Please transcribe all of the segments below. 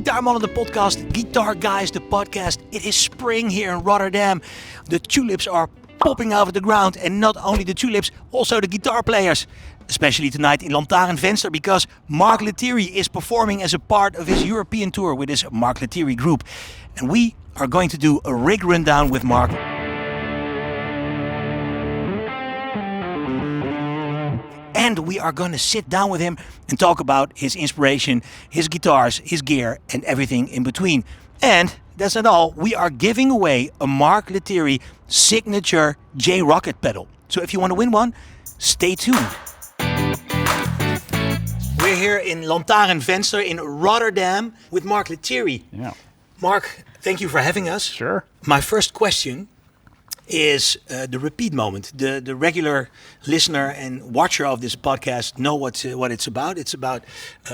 Gitaarmannen, the podcast, Guitar Guys, the podcast. It is spring here in Rotterdam. The tulips are popping out of the ground, and not only the tulips, also the guitar players. Especially tonight in Lantaarnvenster, because Mark Lettieri is performing as a part of his European tour with his Mark Lettieri Group. And we are going to do a rig rundown with Mark. And we are going to sit down with him and talk about his inspiration, his guitars, his gear, and everything in between. And that's not all. We are giving away a Mark Lettieri signature J Rockett pedal. So if you want to win one, stay tuned. We're here in Lantaarnvenster in Rotterdam with Mark Lettieri. Yeah. Mark, thank you for having us. Sure. My first question is the repeat moment. The regular listener and watcher of this podcast know what it's about. It's about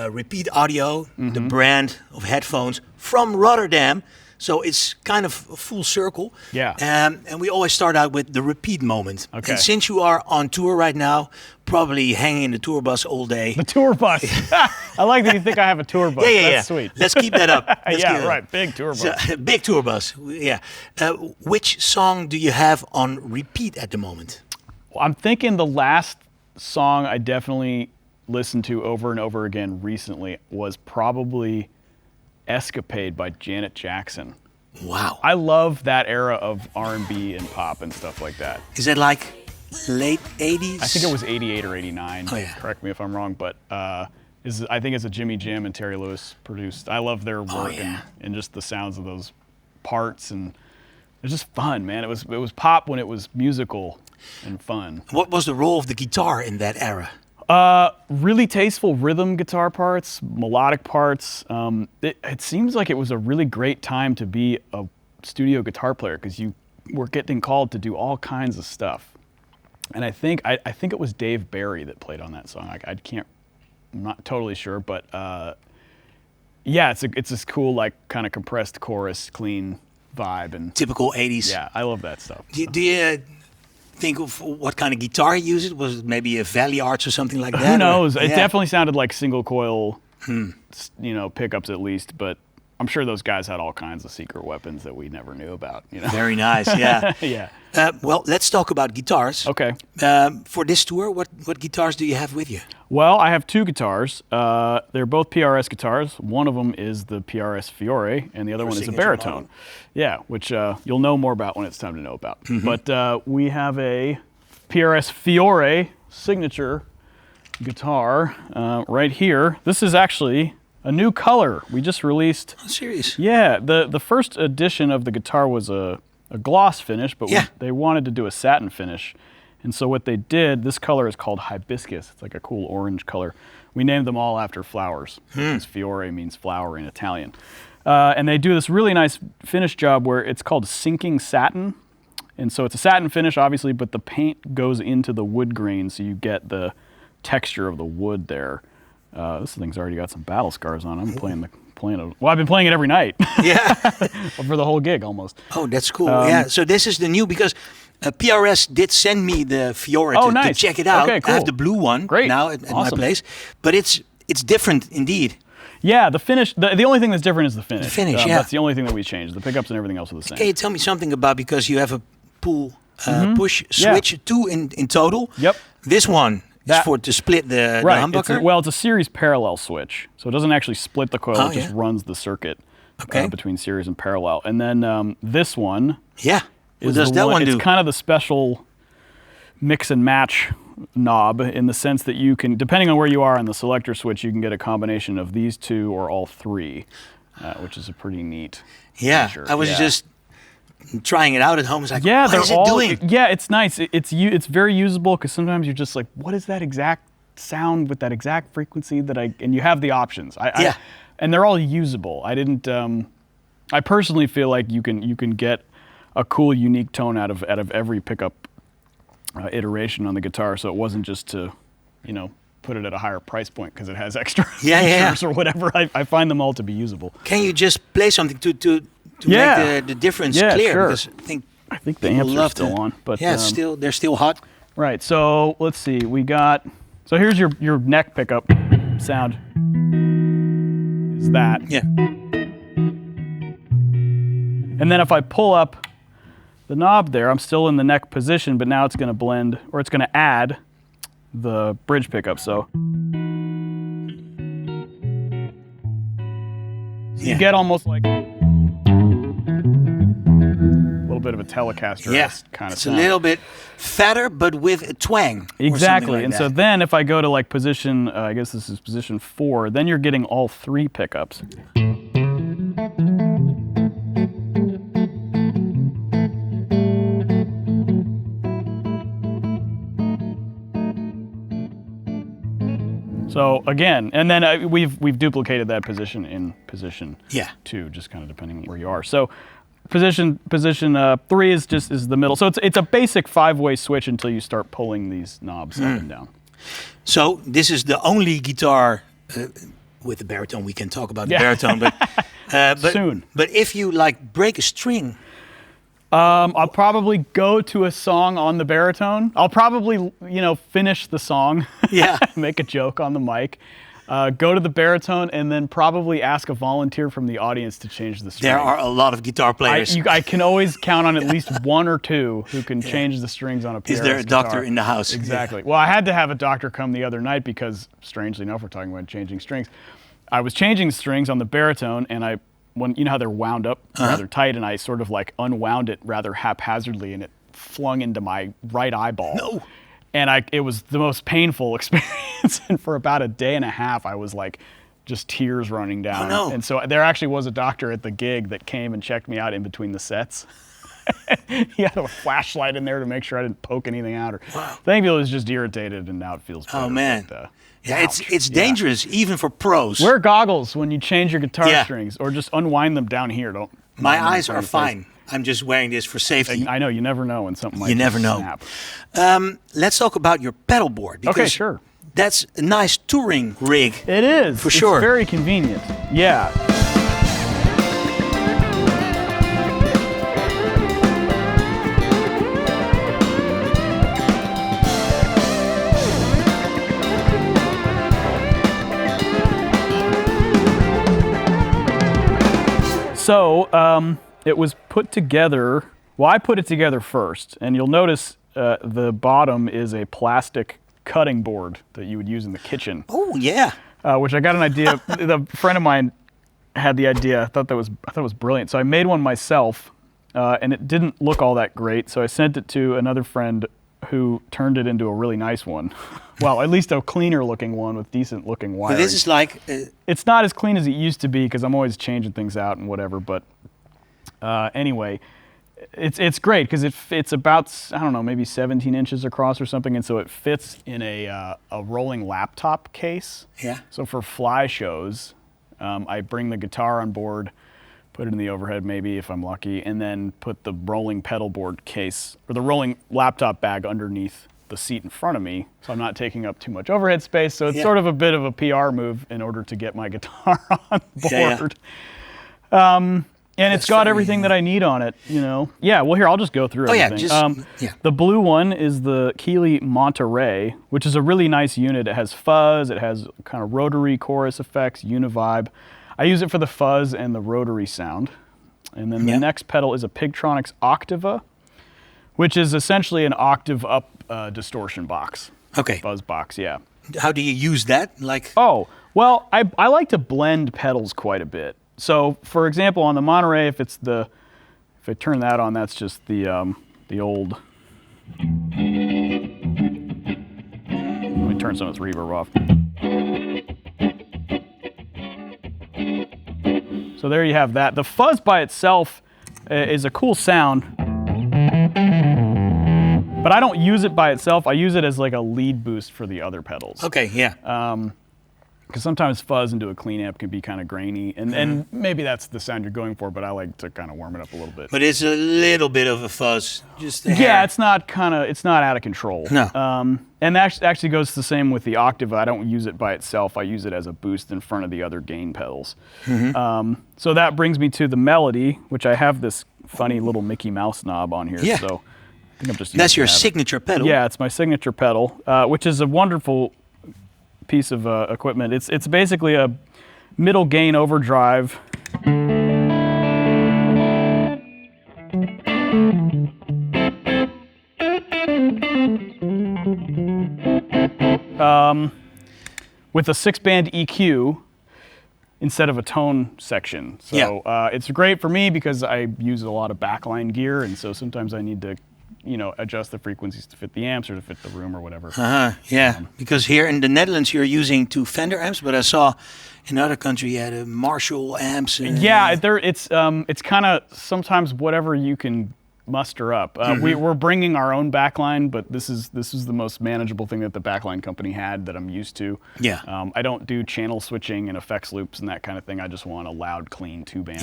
repeat audio, the brand of headphones from Rotterdam. So it's kind of a full circle. Yeah. And we always start out with the repeat moment. Okay. And since you are on tour right now, probably hanging in the tour bus all day. The tour bus. I like that you think I have a tour bus. Yeah. That's sweet. Let's keep that up. Yeah, right. Big tour bus. So, big tour bus. Yeah. Which song do you have on repeat at the moment? Well, I'm thinking the last song I definitely listened to over and over again recently was probably Escapade by Janet Jackson. Wow. I love that era of R&B and pop and stuff like that. Is that like late 80s? I think it was 88 or 89. Oh, yeah. Correct me if I'm wrong, but I think it's a Jimmy Jam and Terry Lewis produced. I love their work and just the sounds of those parts, and it was just fun, man. It was pop when it was musical and fun. What was the role of the guitar in that era? Really tasteful rhythm guitar parts, melodic parts. It seems like it was a really great time to be a studio guitar player because you were getting called to do all kinds of stuff. And I think it was Dave Barry that played on that song. I'm not totally sure, but yeah, it's this cool, like, kind of compressed chorus, clean vibe, and Typical 80s. yeah, I love that stuff. Do you think of what kind of guitar he used? Was it maybe a Valley Arts or something like that? Who knows? Or, It definitely sounded like single coil, pickups at least, but I'm sure those guys had all kinds of secret weapons that we never knew about. Very nice, yeah. Yeah. Well, let's talk about guitars. Okay. For this tour, what guitars do you have with you? Well, I have two guitars. They're both PRS guitars. One of them is the PRS Fiore, and the other one is a signature baritone. model. Yeah, which you'll know more about when it's time to know about. But we have a PRS Fiore signature guitar right here. This is actually a new color we just released. Oh, serious? Yeah, the first edition of the guitar was a gloss finish, but they wanted to do a satin finish. And so what they did, this color is called hibiscus. It's like a cool orange color. We named them all after flowers, because Fiore means flower in Italian. And they do this really nice finish job where it's called sinking satin. And so it's a satin finish, obviously, but the paint goes into the wood grain, so you get the texture of the wood there. This thing's already got some battle scars on it. I've been playing it every night. Yeah. For the whole gig almost. Oh, that's cool. Yeah. So this is the new, because PRS did send me the Fiore to check it out. Okay, cool. I have the blue one now at my place, but it's different indeed. Yeah, the finish. The only thing that's different is the finish. The finish, yeah. That's the only thing that we changed. The pickups and everything else are the same. Can you tell me something about, because you have a pull push switch, two in total. Yep. This one is to split the humbucker. It's a series parallel switch, so it doesn't actually split the coil. It just runs the circuit between series and parallel. And then this one, what does that one do? It's kind of the special mix and match knob, in the sense that you can, depending on where you are on the selector switch, you can get a combination of these two or all three, which is a pretty neat feature. I was just trying it out at home. It's like, what is it doing? Yeah, it's nice. It's very usable, because sometimes you're just like, what is that exact sound with that exact frequency and you have the options. and they're all usable. I didn't. I personally feel like you can get a cool, unique tone out of every pickup iteration on the guitar. So it wasn't just to, put it at a higher price point because it has extra features or whatever. I find them all to be usable. Can you just play something to make the difference clear? Sure. Because I think the amps are still on, but they're still hot. Right. So let's see. So here's your neck pickup sound. Is that? Yeah. And then if I pull up the knob there, I'm still in the neck position, but now it's going to blend, or it's going to add the bridge pickup. So you get almost like a little bit of a Telecaster kind of it's sound. A little bit fatter, but with a twang. Exactly. Like and that. so then if I go to like position, I guess this is position 4, then you're getting all 3 pickups. So again, and then we've duplicated that position in position 2, just kind of depending on where you are. So position 3 is the middle. So it's a basic 5-way switch until you start pulling these knobs up and down. So this is the only guitar with the baritone. We can talk about the baritone, but soon. But if you like break a string. I'll probably go to a song on the baritone. I'll probably, finish the song. Yeah. Make a joke on the mic. Go to the baritone and then probably ask a volunteer from the audience to change the string. There are a lot of guitar players. I can always count on at least 1 or 2 who can change the strings on a PRS Is there a guitar. doctor in the house? Exactly. Yeah. Well, I had to have a doctor come the other night because, strangely enough, we're talking about changing strings. I was changing strings on the baritone, and when you know how they're wound up rather tight, and I sort of like unwound it rather haphazardly, and it flung into my right eyeball. No. And it was the most painful experience. And for about a day and a half, I was like just tears running down. Oh, no. And so there actually was a doctor at the gig that came and checked me out in between the sets. He had a flashlight in there to make sure I didn't poke anything out. Thankfully, it was just irritated, and now it feels better. Oh, man. But, yeah, it's dangerous even for pros. Wear goggles when you change your guitar strings, or just unwind them down here. My eyes are fine. I'm just wearing this for safety. I know, you never know when something might snap. Let's talk about your pedal board. Okay, sure. That's a nice touring rig. It is. For sure. It's very convenient. Yeah. So it was put together, I put it together first, and you'll notice the bottom is a plastic cutting board that you would use in the kitchen. Oh, yeah. Which I got an idea, a friend of mine had the idea, I thought it was brilliant. So I made one myself, and it didn't look all that great, so I sent it to another friend who turned it into a really nice one. Well, at least a cleaner looking one with decent looking wiring. But this is like... it's not as clean as it used to be because I'm always changing things out and whatever, but anyway, it's great because it's about, I don't know, maybe 17 inches across or something, and so it fits in a rolling laptop case. Yeah. So for fly shows, I bring the guitar on board, put it in the overhead maybe if I'm lucky, and then put the rolling pedal board case, or the rolling laptop bag underneath the seat in front of me, so I'm not taking up too much overhead space. So it's sort of a bit of a PR move in order to get my guitar on board. And it's got everything that I need on it, Yeah, well, here, I'll just go through everything. The blue one is the Keeley Monterey, which is a really nice unit. It has fuzz, it has kind of rotary chorus effects, univibe. I use it for the fuzz and the rotary sound. And then the next pedal is a Pigtronix Octava, which is essentially an octave up distortion box. Okay. Fuzz box, yeah. How do you use that? Oh, well, I like to blend pedals quite a bit. So, for example, on the Monterey, if I turn that on, that's just the old. Let me turn some of this reverb off. So there you have that. The fuzz by itself is a cool sound, but I don't use it by itself. I use it as like a lead boost for the other pedals. Okay, yeah. Because sometimes fuzz into a clean amp can be kind of grainy, and maybe that's the sound you're going for, but I like to kind of warm it up a little bit. But it's a little bit of a fuzz, just the Yeah, hair. it's not out of control. No. And that actually goes the same with the Octava. I don't use it by itself. I use it as a boost in front of the other gain pedals. So that brings me to the Melody, which I have this funny little Mickey Mouse knob on here. Yeah. So I think I'm just That's your using signature pedal. Yeah, it's my signature pedal, which is a wonderful piece of equipment. It's basically a middle gain overdrive. With a 6-band EQ instead of a tone section. So it's great for me because I use a lot of backline gear, and so sometimes I need to adjust the frequencies to fit the amps or to fit the room or whatever. Because here in the Netherlands you're using 2 Fender amps, but I saw in other countries you had a Marshall amps. It's kind of sometimes whatever you can muster up. We're bringing our own backline, but this is the most manageable thing that the backline company had that I'm used to. I don't do channel switching and effects loops and that kind of thing. I just want a loud, clean tube amp.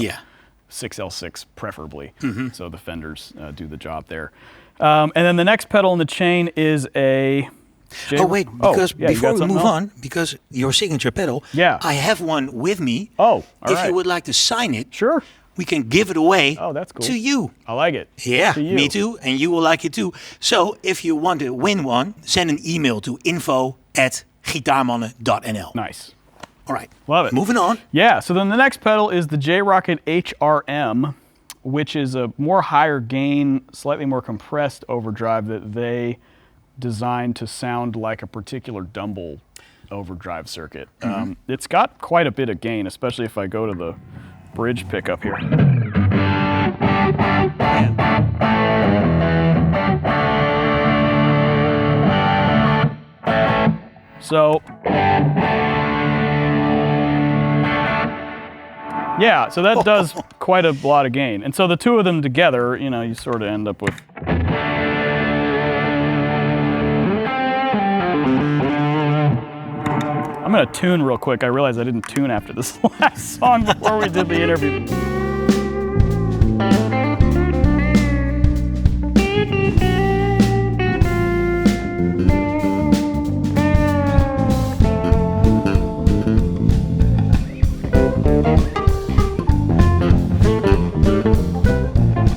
6L6 preferably. So the Fenders do the job there. And then the next pedal in the chain is a... Before we move on, because your signature pedal, I have one with me. If you would like to sign it, sure, we can give it away that's cool. to you. I like it. Yeah, me too, and you will like it too. So if you want to win one, send an email to info@gitaarmannen.nl. Nice. All right. Love it. Moving on. Yeah, so then the next pedal is the Rockett HRM, which is a more higher gain, slightly more compressed overdrive that they designed to sound like a particular Dumble overdrive circuit. It's got quite a bit of gain, especially if I go to the bridge pickup here. So yeah, so that does quite a lot of gain. And so the two of them together, you sort of end up with... I'm going to tune real quick. I realized I didn't tune after this last song before we did the interview.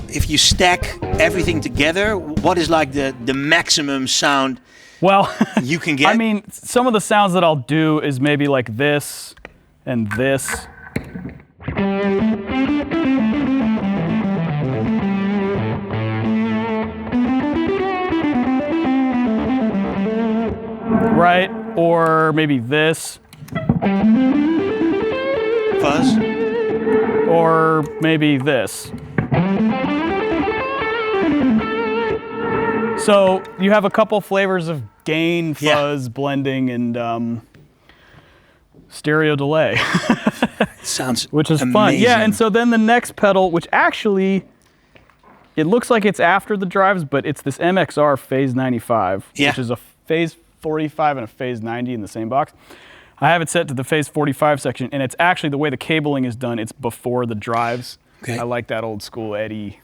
If you stack everything together, what is like the maximum sound you can get? I mean, some of the sounds that I'll do is maybe like this and this. Right? Or maybe this. Fuzz. Or maybe this. So you have a couple flavors of gain, fuzz, blending, and stereo delay. Sounds which is amazing. Fun. Yeah, and so then the next pedal, which actually, it looks like it's after the drives, but it's this MXR Phase 95, which is a Phase 45 and a Phase 90 in the same box. I have it set to the Phase 45 section, and it's actually, the way the cabling is done, it's before the drives. I like that old school Eddie.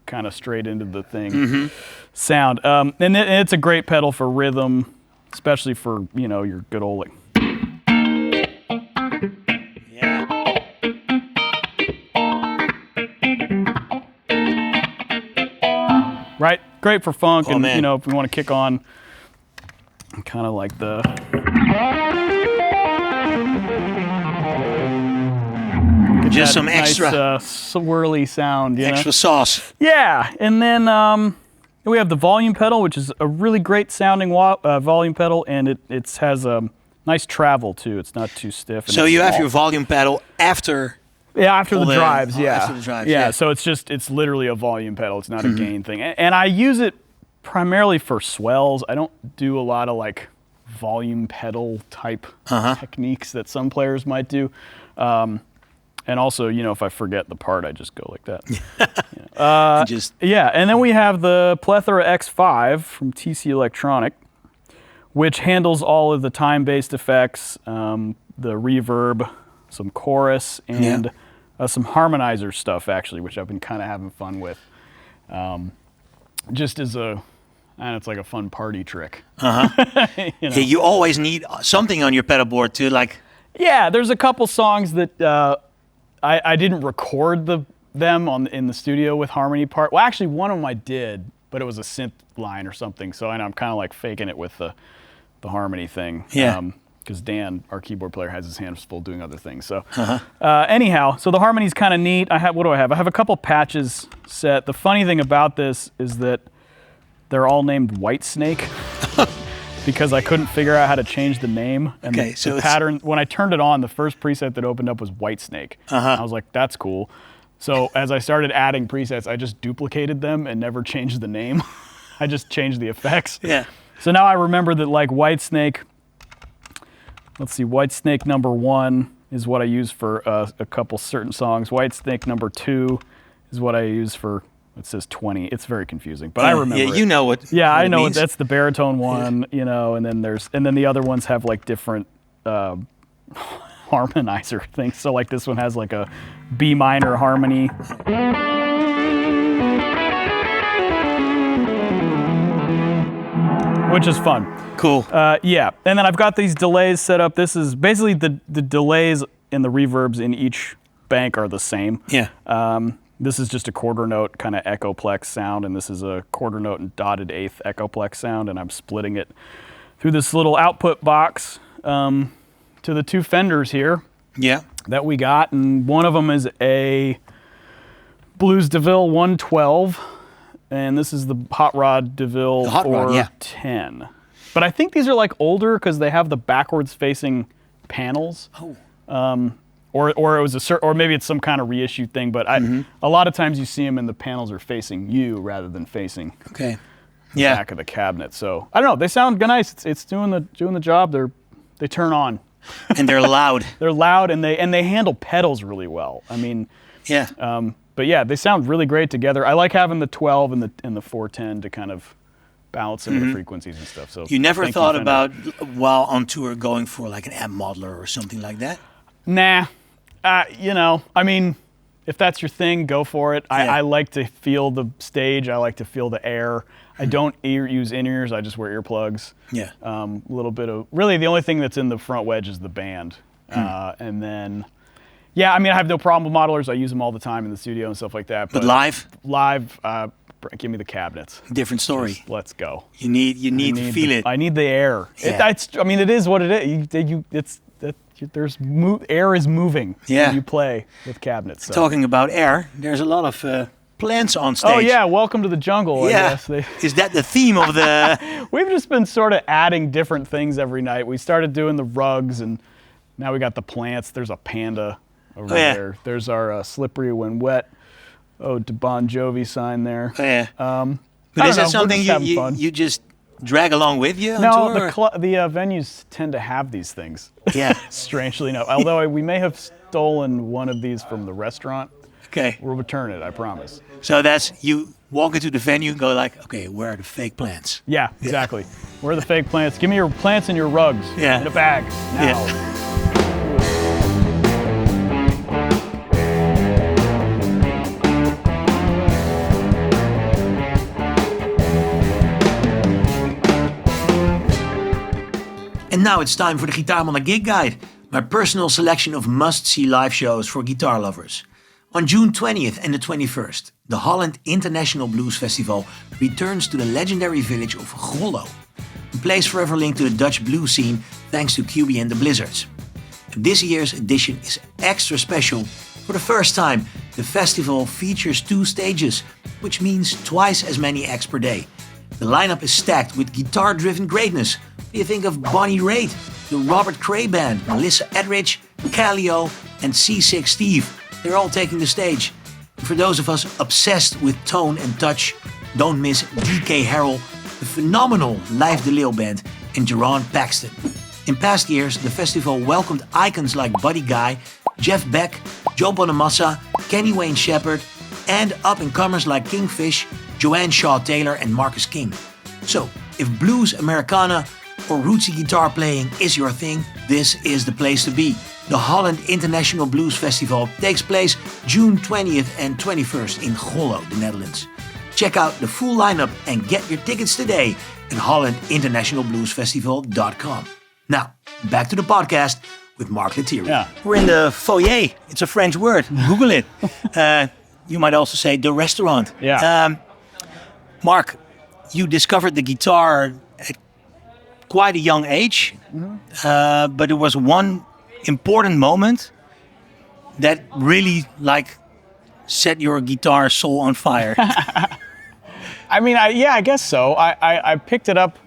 Kind of straight into the thing sound. And it's a great pedal for rhythm, especially for, your good old like. Right? Great for funk and, if we want to kick on kind of like the. Just some extra nice, swirly sound, extra sauce. Yeah, and then we have the volume pedal, which is a really great sounding volume pedal, and it has a nice travel too. It's not too stiff. So you have your volume pedal after. After the drives, After the drives, yeah. So it's literally a volume pedal. It's not a gain thing, and I use it primarily for swells. I don't do a lot of like volume pedal type techniques that some players might do. And also, if I forget the part, I just go like that. And then we have the Plethora X5 from TC Electronic, which handles all of the time-based effects, the reverb, some chorus, and some harmonizer stuff, actually, which I've been kind of having fun with. Just as it's like a fun party trick. Yeah, you always need something on your pedal board to like... Yeah, there's a couple songs that I didn't record them in the studio with harmony part. Well, actually, one of them I did, but it was a synth line or something. So I know I'm kind of like faking it with the harmony thing. Yeah. Because Dan, our keyboard player, has his hands full doing other things. So anyhow, so the harmony's kind of neat. What do I have? I have a couple patches set. The funny thing about this is that they're all named Whitesnake because I couldn't figure out how to change the name. And the pattern, when I turned it on, the first preset that opened up was Whitesnake. I was like, that's cool. So as I started adding presets, I just duplicated them and never changed the name. I just changed the effects. Yeah. So now I remember that like Whitesnake, let's see, Whitesnake number 1 is what I use for a couple certain songs. Whitesnake number 2 is what I use for, it says 20. It's very confusing, but I remember it. You know what. Yeah, what I know means. That's the baritone one, you know, and then the other ones have like different harmonizer things. So like this one has like a B minor harmony. Which is fun. Cool. Yeah, and then I've got these delays set up. This is basically the delays and the reverbs in each bank are the same. Yeah. This is just a quarter note kind of echoplex sound, and this is a quarter note and dotted eighth echoplex sound, and I'm splitting it through this little output box to the 2 Fenders here. Yeah. That we got, and one of them is a Blues DeVille 112. And this is the Hot Rod DeVille 410. But I think these are like older because they have the backwards facing panels. Oh. Or it was or maybe it's some kind of reissue thing. But a lot of times you see them and the panels are facing you rather than facing the back of the cabinet. So I don't know. They sound nice. It's doing the job. They turn on. And they're loud. They're loud and they handle pedals really well. I mean. Yeah. But yeah, they sound really great together. I like having the 12 and the 410 to kind of balance some of the frequencies and stuff. So you never thought about while on tour going for like an amp modeler or something like that? Nah, you know, I mean, if that's your thing, go for it. I like to feel the stage. I like to feel the air. I don't use in-ears. I just wear earplugs. Yeah. A little bit of really the only thing that's in the front wedge is the band, and then. Yeah, I mean, I have no problem with modelers. I use them all the time in the studio and stuff like that. But live? Live, give me the cabinets. Different story. Just let's go. You need to feel it. I need the air. Yeah. It is what it is. Air is moving when you play with cabinets. So. Talking about air, there's a lot of plants on stage. Oh yeah, welcome to the jungle. Yeah. I guess. Is that the theme of the... We've just been sort of adding different things every night. We started doing the rugs, and now we got the plants. There's a panda over there. There's our Slippery When Wet to Bon Jovi sign there. Oh, yeah. But is that something you just drag along with you on tour? The venues tend to have these things. Yeah. Strangely enough. Although we may have stolen one of these from the restaurant. Okay. We'll return it, I promise. So that's, you walk into the venue and go like, okay, where are the fake plants? Yeah, exactly. Where are the fake plants? Give me your plants and your rugs in a bag now. Yeah. And now it's time for the Gitaarmannen Gig Guide, my personal selection of must-see live shows for guitar lovers. On June 20th and the 21st, the Holland International Blues Festival returns to the legendary village of Grolloo, a place forever linked to the Dutch blues scene thanks to Keeley and the Blizzards. This year's edition is extra special. For the first time, the festival features 2 stages, which means twice as many acts per day. The lineup is stacked with guitar-driven greatness. What do you think of Bonnie Raitt, the Robert Cray Band, Melissa Etheridge, Calio, and C6 Steve? They're all taking the stage. And for those of us obsessed with tone and touch, don't miss DK Harrell, the phenomenal Live DeLille Band, and Jerron Paxton. In past years, the festival welcomed icons like Buddy Guy, Jeff Beck, Joe Bonamassa, Kenny Wayne Shepherd, and up-and-comers like Kingfish, Joanne Shaw Taylor, and Marcus King. So, if blues, Americana, or rootsy guitar playing is your thing, this is the place to be. The Holland International Blues Festival takes place June 20th and 21st in Grolloo, the Netherlands. Check out the full lineup and get your tickets today at hollandinternationalbluesfestival.com. Now, back to the podcast with Mark Lettieri. Yeah. We're in the Foyer. It's a French word. Google it. You might also say the restaurant. Yeah. Mark, you discovered the guitar at quite a young age, but there was one important moment that really set your guitar soul on fire. I mean, I guess so. I picked it up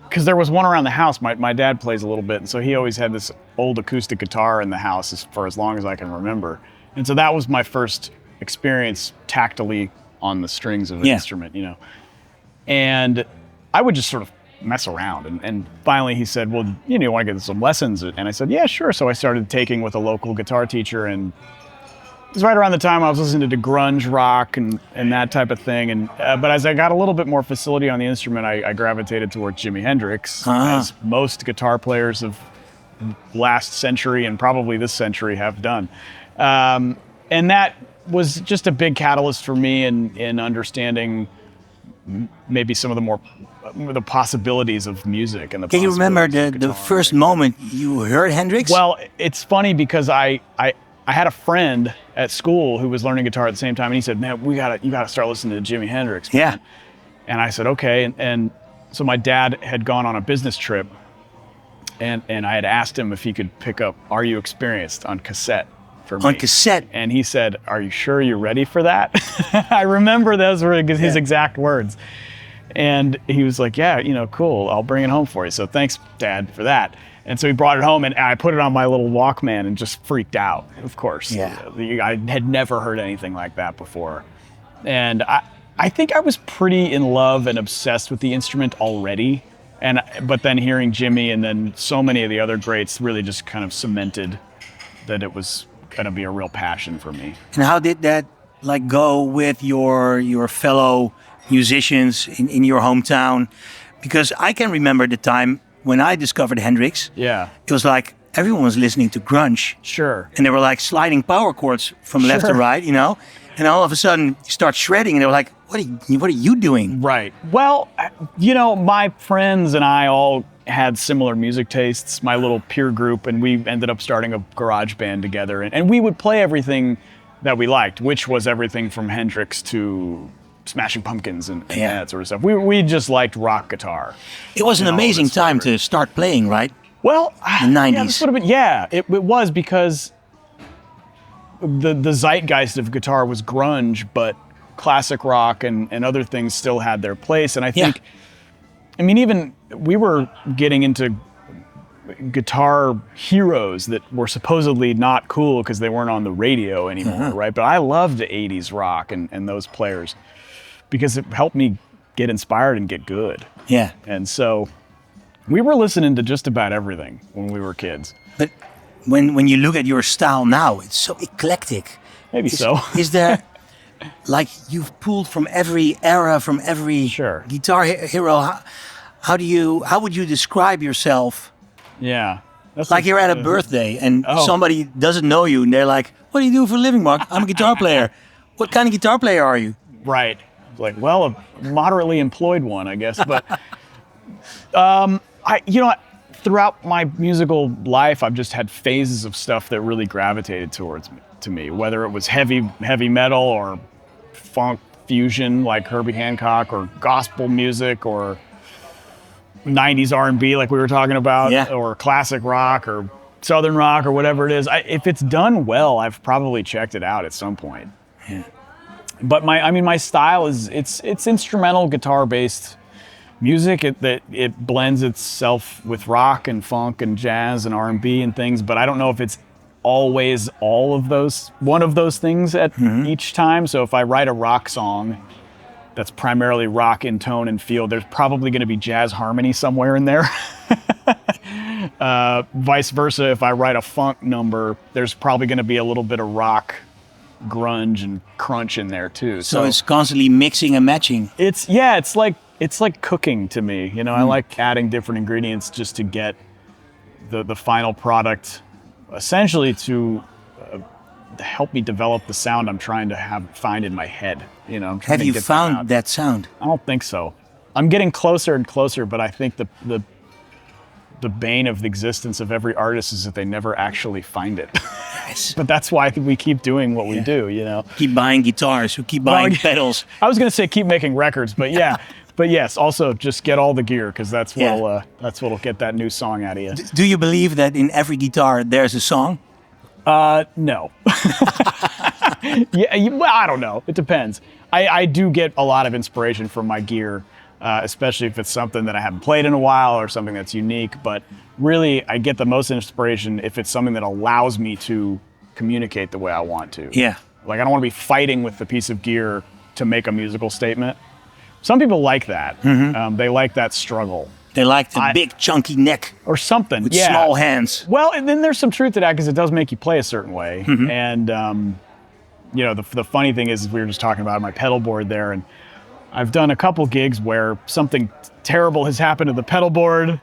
because there was one around the house. My dad plays a little bit, and so he always had this old acoustic guitar in the house for as long as I can remember. And so that was my first experience tactily on the strings of an instrument, And I would just sort of mess around. And finally he said, well, you want to get some lessons? And I said, yeah, sure. So I started taking with a local guitar teacher, and it was right around the time I was listening to grunge rock and that type of thing. But as I got a little bit more facility on the instrument, I gravitated towards Jimi Hendrix, as most guitar players of last century and probably this century have done. And that was just a big catalyst for me in understanding maybe some of the possibilities of music. And Can you remember the first moment you heard Hendrix? Well, it's funny because I had a friend at school who was learning guitar at the same time, and he said, man, you gotta start listening to Jimi Hendrix. Man. Yeah. And I said, okay. And so my dad had gone on a business trip, and I had asked him if he could pick up Are You Experienced on cassette for me. On cassette? And he said, are you sure you're ready for that? I remember those were his exact words. And he was like, yeah, cool, I'll bring it home for you. So thanks, Dad, for that. And so he brought it home, and I put it on my little Walkman and just freaked out, of course. Yeah. I had never heard anything like that before. And I think I was pretty in love and obsessed with the instrument already. But then hearing Jimi and then so many of the other greats really just kind of cemented that it was going to be a real passion for me. And how did that go with your fellow musicians in your hometown? Because I can remember the time when I discovered Hendrix. Yeah. It was like everyone was listening to grunge. Sure. And they were sliding power chords from left to right, And all of a sudden you start shredding and they were like, what are you doing? Right. Well, my friends and I all had similar music tastes, my little peer group, and we ended up starting a garage band together. And we would play everything that we liked, which was everything from Hendrix to Smashing Pumpkins and that sort of stuff. We just liked rock guitar. It was an amazing time to start playing, right? Well, the 90s. It was because the zeitgeist of guitar was grunge, but classic rock and other things still had their place. And I think, even we were getting into guitar heroes that were supposedly not cool because they weren't on the radio anymore, right? But I loved the 80s rock and those players because it helped me get inspired and get good. Yeah. And so we were listening to just about everything when we were kids. But when you look at your style now, it's so eclectic. Maybe so. Is there, you've pulled from every era, from every guitar hero. How would you describe yourself? Yeah. You're at a birthday and somebody doesn't know you and they're like, what do you do for a living, Mark? I'm a guitar player. What kind of guitar player are you? Right. A moderately employed one, I guess. But throughout my musical life, I've just had phases of stuff that really gravitated to me, whether it was heavy metal or funk fusion like Herbie Hancock, or gospel music, or 90s R&B like we were talking about, or classic rock or southern rock or whatever it is. If it's done well, I've probably checked it out at some point. Yeah. But my style is it's instrumental guitar based music. It blends itself with rock and funk and jazz and R&B and things, but I don't know if it's always one of those things at each time. So if I write a rock song that's primarily rock in tone and feel, there's probably going to be jazz harmony somewhere in there. Vice versa, if I write a funk number, there's probably going to be a little bit of rock, grunge, and crunch in there too. So it's constantly mixing and matching. It's like it's like cooking to me. You know, I like adding different ingredients just to get the final product, essentially to help me develop the sound I'm trying to find in my head. You know, have you found that sound? I don't think so. I'm getting closer and closer, but I think the bane of the existence of every artist is that they never actually find it. Yes. But that's why I think we keep doing what we do, you know. Keep buying guitars, keep buying pedals. I was going to say keep making records, but yeah. But yes, also just get all the gear, because that's what'll get that new song out of you. Do you believe that in every guitar there's a song? No. Well, I don't know. It depends. I do get a lot of inspiration from my gear, especially if it's something that I haven't played in a while or something that's unique. But really, I get the most inspiration if it's something that allows me to communicate the way I want to. Yeah. Like, I don't want to be fighting with the piece of gear to make a musical statement. Some people like that. They like that struggle. They like the big chunky neck. Or something, with small hands. Well, and then there's some truth to that, because it does make you play a certain way. And, you know, the funny thing is we were just talking about my pedalboard there, and I've done a couple gigs where something terrible has happened to the pedalboard.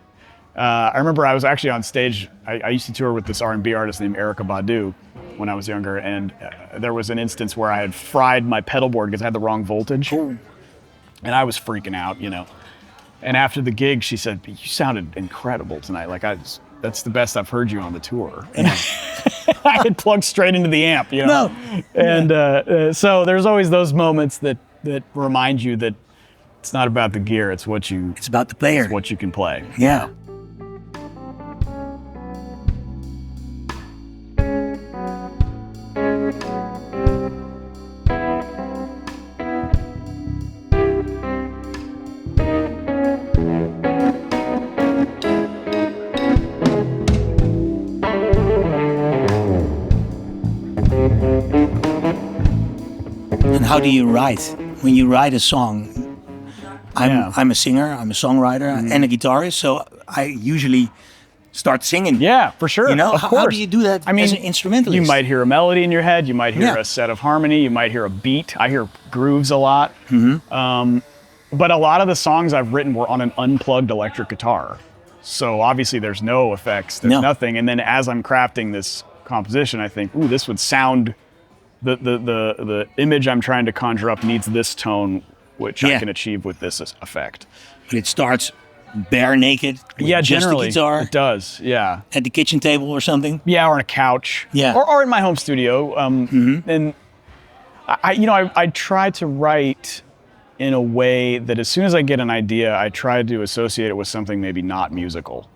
I remember I was actually on stage. I used to tour with this R&B artist named Erykah Badu when I was younger, and there was an instance where I had fried my pedalboard because I had the wrong voltage. Ooh. And I was freaking out, you know. And after the gig, she said, "You sounded incredible tonight. Like, that's the best I've heard you on the tour." And I had plugged straight into the amp, you know. No. And so there's always those moments that remind you that it's not about the gear; it's about the player. It's what you can play. Yeah. And how do you write? When you write a song, I'm a singer, I'm a songwriter, and a guitarist, so I usually start singing. Yeah, for sure. You know, how do you do that as an instrumentalist? You might hear a melody in your head, you might hear a set of harmony, you might hear a beat. I hear grooves a lot. But a lot of the songs I've written were on an unplugged electric guitar. So obviously there's no effects, there's nothing. And then as I'm crafting this composition, I think, ooh, this would sound... The image I'm trying to conjure up needs this tone, which I can achieve with this effect. But it starts bare naked with just generally, the guitar? It does, yeah. At the kitchen table or something? Yeah, or on a couch. Yeah. Or in my home studio. And I try to write in a way that as soon as I get an idea, I try to associate it with something maybe not musical.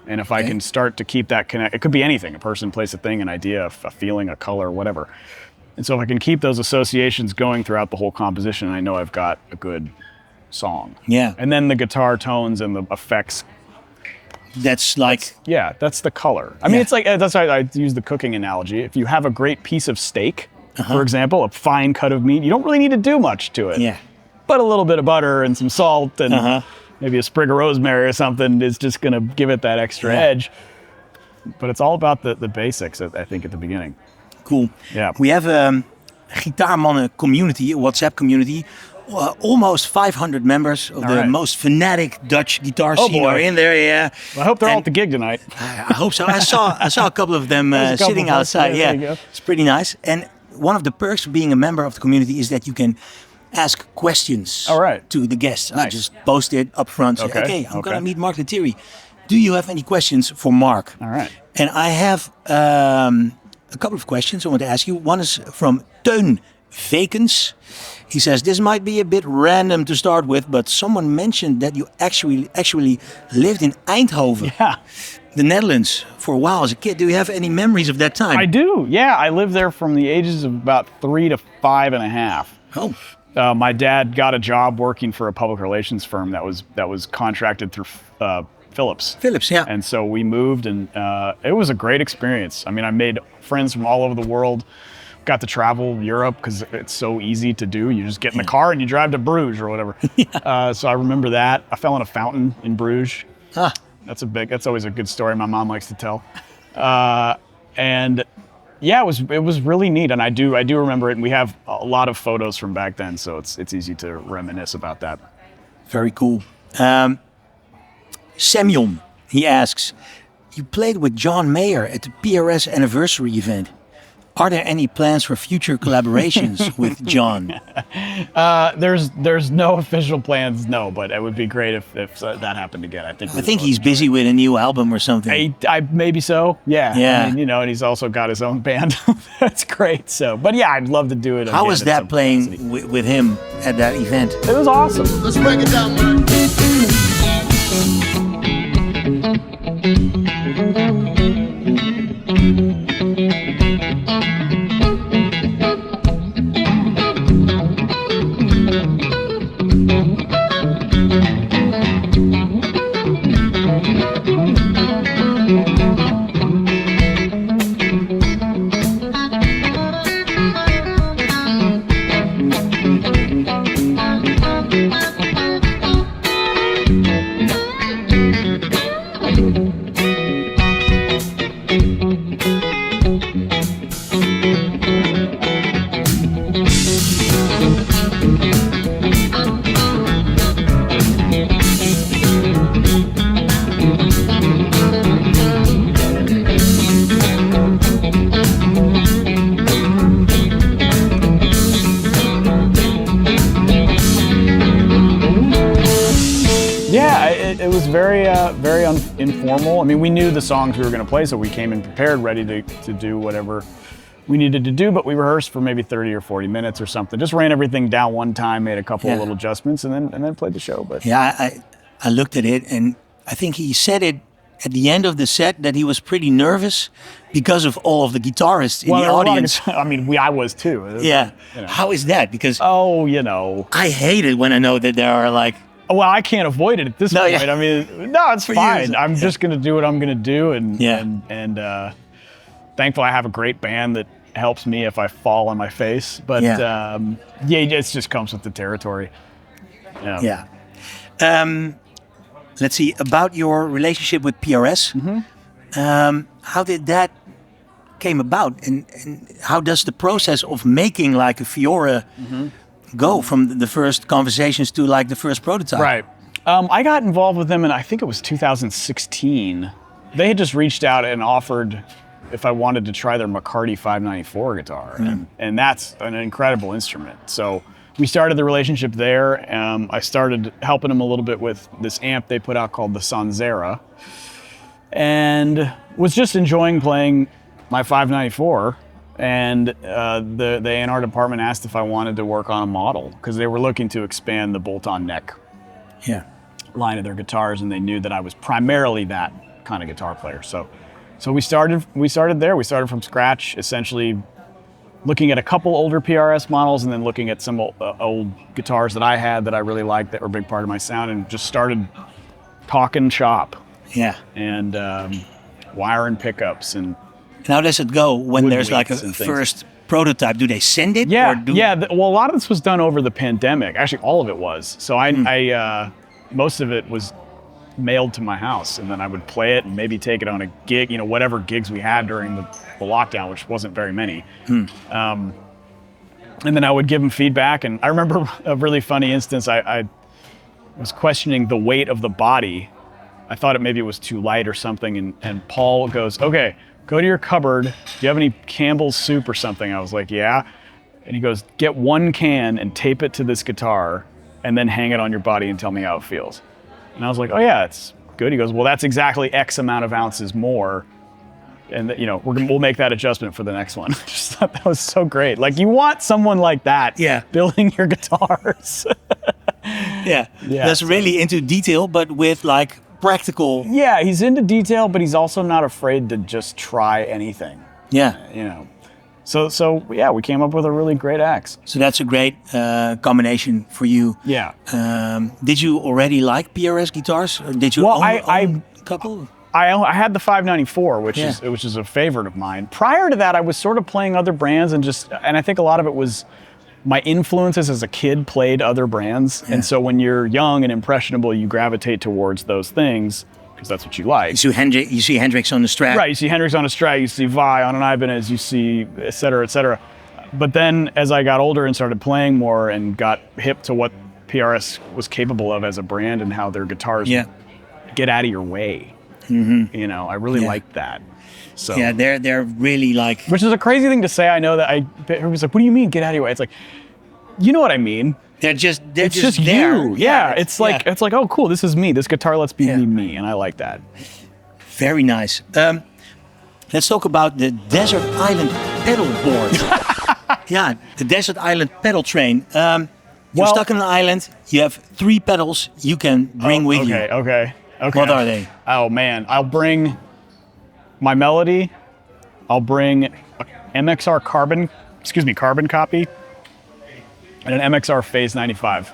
And if I can start to keep that connect, it could be anything, a person, place, a thing, an idea, a feeling, a color, whatever. And so if I can keep those associations going throughout the whole composition, I know I've got a good song. Yeah. And then the guitar tones and the effects. That's the color. I mean, it's like, that's why I use the cooking analogy. If you have a great piece of steak, for example, a fine cut of meat, you don't really need to do much to it. Yeah. But a little bit of butter and some salt and maybe a sprig of rosemary or something is just going to give it that extra edge. But it's all about the basics, I think, at the beginning. Cool. Yeah. We have a Gitaarmannen community, a WhatsApp community. Almost 500 members of the most fanatic Dutch guitar scene are in there. Yeah. Well, I hope they're all at the gig tonight. I hope so. I saw a couple of them sitting outside. Yeah, it's pretty nice. And one of the perks of being a member of the community is that you can ask questions to the guests. Nice. I just post it up front. Say, okay, I'm going to meet Mark Lettieri. Do you have any questions for Mark? All right. And I have a couple of questions I want to ask you. One is from Teun Vekens. He says, this might be a bit random to start with, but someone mentioned that you actually lived in Eindhoven, the Netherlands, for a while as a kid. Do you have any memories of that time? I do, yeah. I lived there from the ages of about 3 to 5.5. Oh. My dad got a job working for a public relations firm that was contracted through Philips. Yeah. And so we moved, and it was a great experience. I mean, I made friends from all over the world. Got to travel Europe because it's so easy to do. You just get in the car and you drive to Bruges or whatever. So I remember that. I fell in a fountain in Bruges. That's always a good story my mom likes to tell. And yeah, it was really neat, and I do remember it. And we have a lot of photos from back then, so it's easy to reminisce about that. Very cool. Semyon, he asks, you played with John Mayer at the PRS anniversary event. Are there any plans for future collaborations with John? There's no official plans, no, but it would be great if that happened again. I think he's busy with a new album or something. I maybe so. Yeah. Yeah. I mean, and he's also got his own band. That's great. So, but yeah, I'd love to do it. How was that playing with him at that event? It was awesome. Let's break it down, man. It was very informal. I mean, we knew the songs we were going to play, so we came in prepared, ready to do whatever we needed to do, but we rehearsed for maybe 30 or 40 minutes or something. Just ran everything down one time, made a couple of little adjustments, and then played the show. But yeah, I looked at it, and I think he said it at the end of the set that he was pretty nervous because of all of the guitarists in the audience. I mean, I was too. Yeah. How is that? Because I hate it when I know that there are like. Well, I can't avoid it at this point. Yeah. I mean, no, it's fine. I'm just going to do what I'm going to do, and thankfully I have a great band that helps me if I fall on my face. But it just comes with the territory. Yeah. Let's see about your relationship with PRS. Mm-hmm. How did that came about, and how does the process of making like a Fiore go from the first conversations to like the first prototype? Right. I got involved with them in, I think it was 2016. They had just reached out and offered if I wanted to try their McCarty 594 guitar, and that's an incredible instrument. So we started the relationship there. I started helping them a little bit with this amp they put out called the Sanzera, and was just enjoying playing my 594. And the A&R department asked if I wanted to work on a model because they were looking to expand the bolt-on neck line of their guitars, and they knew that I was primarily that kind of guitar player. So we started there. We started from scratch, essentially looking at a couple older PRS models and then looking at some old guitars that I had that I really liked that were a big part of my sound, and just started talking shop. Yeah. And wiring pickups and. How does it go when there's like a first prototype? Do they send it? Yeah, well, a lot of this was done over the pandemic. Actually, all of it was. So I most of it was mailed to my house, and then I would play it and maybe take it on a gig, whatever gigs we had during the lockdown, which wasn't very many. And then I would give them feedback. And I remember a really funny instance. I was questioning the weight of the body. I thought maybe it was too light or something. And Paul goes, okay, go to your cupboard. Do you have any Campbell's soup or something? I was like, yeah. And he goes, get one can and tape it to this guitar and then hang it on your body and tell me how it feels. And I was like, oh yeah, it's good. He goes, well, that's exactly X amount of ounces more. And we'll make that adjustment for the next one. I just thought that was so great. Like, you want someone like that building your guitars. Yeah. That's really into detail, but with like practical. Yeah, he's into detail, but he's also not afraid to just try anything. Yeah. So we came up with a really great axe. So that's a great combination for you. Yeah. Did you already like PRS guitars? Or did you own a couple? I had the 594, which is a favorite of mine. Prior to that, I was sort of playing other brands and I think a lot of it was my influences as a kid played other brands. And so when you're young and impressionable, you gravitate towards those things because that's what you like. You see Hendrix on the Strat. Right, you see Hendrix on a Strat, you see Vi on an Ibanez, you see et cetera, et cetera. But then as I got older and started playing more and got hip to what PRS was capable of as a brand and how their guitars get out of your way. You know, I really liked that. So yeah, they're really like, which is a crazy thing to say. I know that everybody's like, what do you mean get out of your way? It's like, you know what I mean? it's just there. you. Yeah, it's like oh cool, this is me. This guitar lets me, and I like that. Very nice. Let's talk about the Desert Island Pedalboard. Yeah, the Desert Island Pedaltrain. You're stuck on an island. You have 3 pedals you can bring with you. Okay. What are they? Oh man, I'll bring my Melody. I'll bring an MXR carbon copy, and an MXR Phase 95.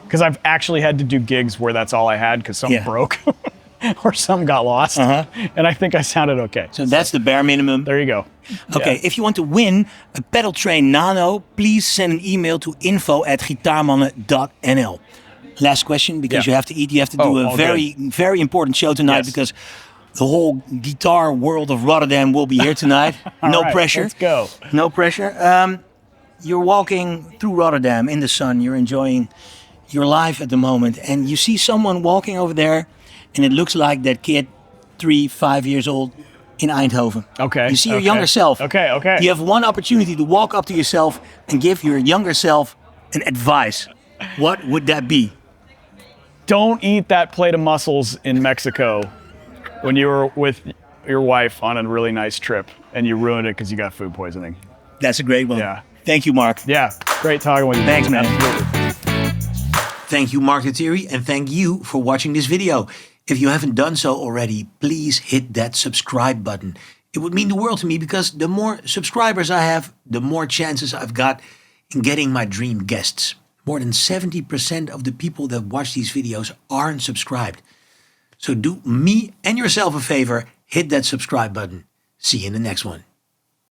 Because I've actually had to do gigs where that's all I had because something broke or something got lost. And I think I sounded okay. So that's the bare minimum. There you go. Okay, if you want to win a Pedaltrain Nano, please send an email to info@gitaarmannen.nl. Last question, because you have to eat. You have to do a very important show tonight because the whole guitar world of Rotterdam will be here tonight. No pressure. Let's go. No pressure. You're walking through Rotterdam in the sun. You're enjoying your life at the moment. And you see someone walking over there. And it looks like that kid, 3-5 years old in Eindhoven. Okay. You see your younger self. Okay. You have one opportunity to walk up to yourself and give your younger self an advice. What would that be? Don't eat that plate of mussels in Mexico when you were with your wife on a really nice trip and you ruined it because you got food poisoning. That's a great one. Yeah. Thank you, Mark. Yeah. Great talking with you. Thanks, man. Absolutely. Thank you, Mark Lettieri, and thank you for watching this video. If you haven't done so already, please hit that subscribe button. It would mean the world to me because the more subscribers I have, the more chances I've got in getting my dream guests. More than 70% of the people that watch these videos aren't subscribed. So do me and yourself a favor, hit that subscribe button. See you in the next one.